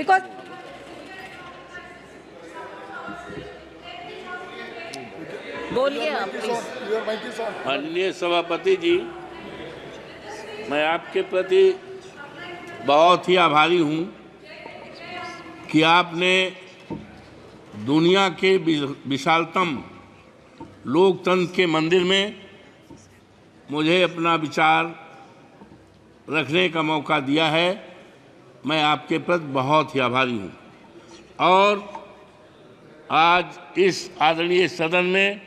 Because बोलिए आप please. माननीय सभापति जी, मैं आपके प्रति बहुत ही आभारी हूं कि आपने दुनिया के विशालतम लोकतंत्र के मंदिर में मुझे अपना विचार रखने का मौका दिया है। मैं आपके प्रति बहुत ही आभारी हूं और आज इस आदरणीय सदन में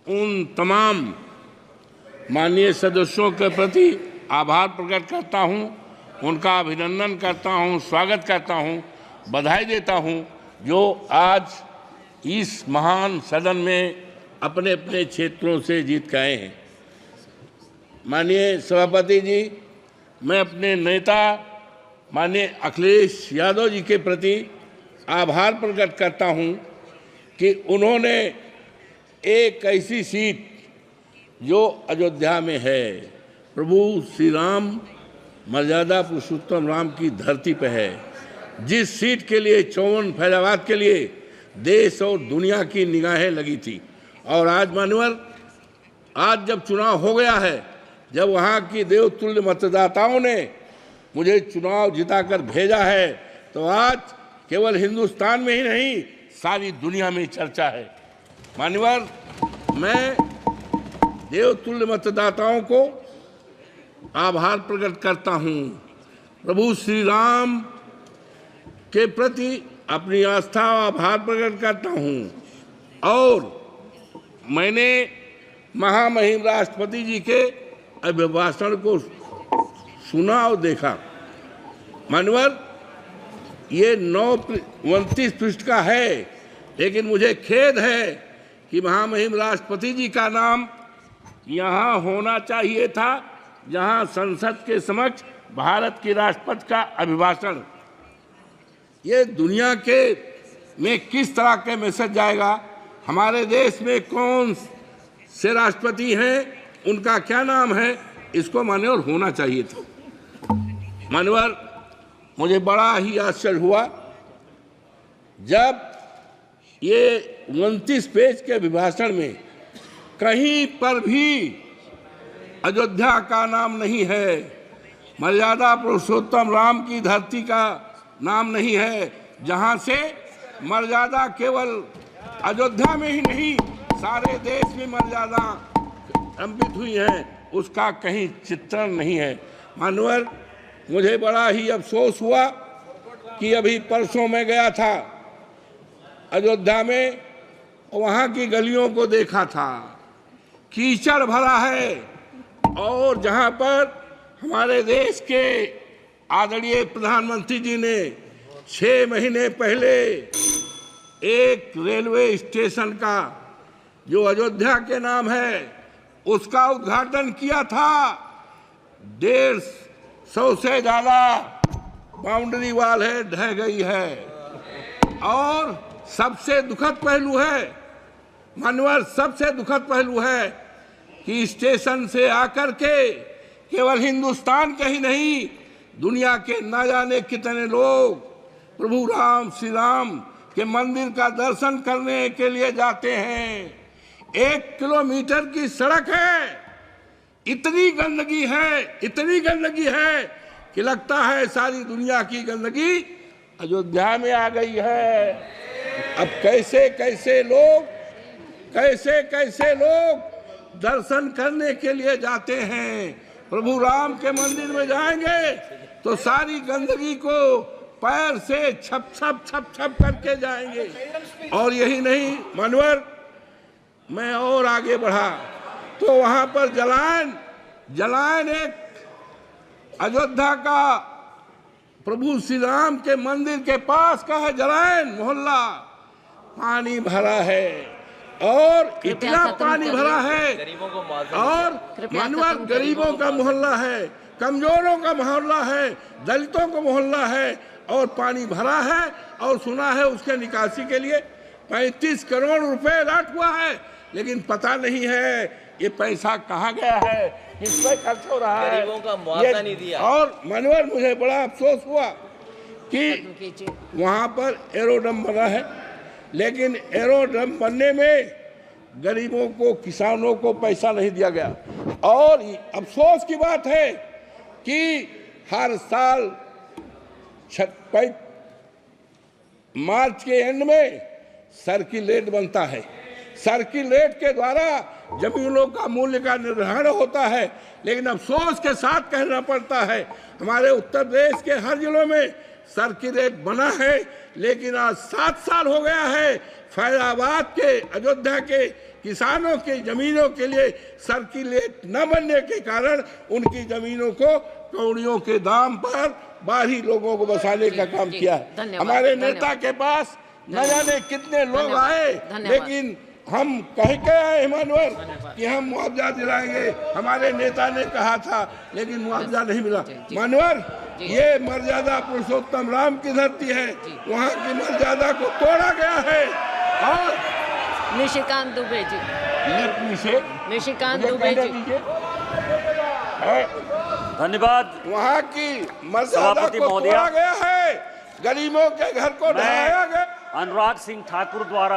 उन तमाम माननीय सदस्यों के प्रति आभार प्रकट करता हूं, उनका अभिनंदन करता हूं, स्वागत करता हूं, बधाई देता हूं, जो आज इस महान सदन में अपने अपने क्षेत्रों से जीत के आए हैं। माननीय सभापति जी, मैं अपने नेता माननीय अखिलेश यादव जी के प्रति आभार प्रकट करता हूं कि उन्होंने एक ऐसी सीट जो अयोध्या में है, प्रभु श्री राम मर्यादा पुरुषोत्तम राम की धरती पर है, जिस सीट के लिए 54 फैजाबाद के लिए देश और दुनिया की निगाहें लगी थी। और आज मान्यवर, आज जब चुनाव हो गया है, जब वहाँ की देवतुल्य मतदाताओं ने मुझे चुनाव जिताकर भेजा है, तो आज केवल हिंदुस्तान में ही नहीं, सारी दुनिया में चर्चा है। मान्यवर, मैं देवतुल्य मतदाताओं को आभार प्रकट करता हूँ, प्रभु श्री राम के प्रति अपनी आस्था और आभार प्रकट करता हूँ। और मैंने महामहिम राष्ट्रपति जी के अभिभाषण को सुना और देखा। मान्यवर, ये 29 पृष्ठ का है, लेकिन मुझे खेद है कि महामहिम राष्ट्रपति जी का नाम यहाँ होना चाहिए था, जहाँ संसद के समक्ष भारत के राष्ट्रपति का अभिभाषण। ये दुनिया के में किस तरह के मैसेज जाएगा, हमारे देश में कौन से राष्ट्रपति हैं, उनका क्या नाम है, इसको मान्यवर होना चाहिए था। मान्यवर, मुझे बड़ा ही आश्चर्य हुआ जब ये 29 पेज के अभिभाषण में कहीं पर भी अयोध्या का नाम नहीं है, मर्यादा पुरुषोत्तम राम की धरती का नाम नहीं है, जहां से मर्यादा केवल अयोध्या में ही नहीं, सारे देश में मर्यादा अंकित हुई है, उसका कहीं चित्रण नहीं है। मान्यवर, मुझे बड़ा ही अफसोस हुआ कि अभी परसों मैं गया था अयोध्या में, वहाँ की गलियों को देखा था, कीचड़ भरा है, और जहाँ पर हमारे देश के आदरणीय प्रधानमंत्री जी ने 6 महीने पहले एक रेलवे स्टेशन का जो अयोध्या के नाम है उसका उद्घाटन किया था। 150 से ज़्यादा बाउंड्री वाल है, ढह गई है। और सबसे दुखद पहलू है मान्यवर, सबसे दुखद पहलू है कि स्टेशन से आकर के केवल हिंदुस्तान के ही नहीं, दुनिया के न जाने कितने लोग प्रभु राम श्री राम के मंदिर का दर्शन करने के लिए जाते हैं। 1 किलोमीटर की सड़क है, इतनी गंदगी है, इतनी गंदगी है कि लगता है सारी दुनिया की गंदगी अयोध्या में आ गई है। अब कैसे कैसे लोग दर्शन करने के लिए जाते हैं, प्रभु राम के मंदिर में जाएंगे तो सारी गंदगी को पैर से छप करके जाएंगे। और यही नहीं मान्यवर, मैं और आगे बढ़ा तो वहाँ पर जलायन एक अयोध्या का प्रभु श्री राम के मंदिर के पास का है जलायन मोहल्ला, पानी भरा है, और इतना पानी भरा है, और मानवर गरीबों का मोहल्ला है, कमजोरों का मोहल्ला है, दलितों का मोहल्ला है, और पानी भरा है। और सुना है उसके निकासी के लिए 35 करोड़ रुपए अलॉट हुआ है, लेकिन पता नहीं है ये पैसा कहाँ गया है, किस पे खर्च हो रहा है, गरीबों का मुआवजा नहीं दिया। और मनोहर, मुझे बड़ा अफसोस हुआ कि वहाँ पर एरोड्रम बना है, लेकिन एरोड्रम बनने में गरीबों को, किसानों को पैसा नहीं दिया गया। और अफसोस की बात है कि हर साल मार्च के एंड में सर्किल रेट बनता है। सर्किल रेट के द्वारा जमीनों का मूल्य का निर्धारण होता है, लेकिन अफसोस के साथ कहना पड़ता है हमारे उत्तर प्रदेश के हर जिलों में सर्किल रेट बना है, लेकिन आज 7 साल हो गया है फैजाबाद के, अयोध्या के किसानों की जमीनों के लिए सर्किल रेट न बनने के कारण उनकी जमीनों को कौड़ियों के दाम पर बाहरी लोगों को बसाने का काम किया है। हमारे नेता के पास न जाने कितने लोग आए, लेकिन हम कह के आए हिमानवर कि हम मुआवजा दिलाएंगे, हमारे नेता ने कहा था, लेकिन मुआवजा नहीं मिला। मानवर, ये मर्यादा पुरुषोत्तम राम की धरती है, वहाँ की मर्यादा को तोड़ा गया है। और निशिकांत दुबे जी, निशिकांत दुबे जी, धन्यवाद। वहाँ की मर्यादा को तोड़ा गया है, गरीबों के घर को ढहाया गया। अनुराग सिंह ठाकुर द्वारा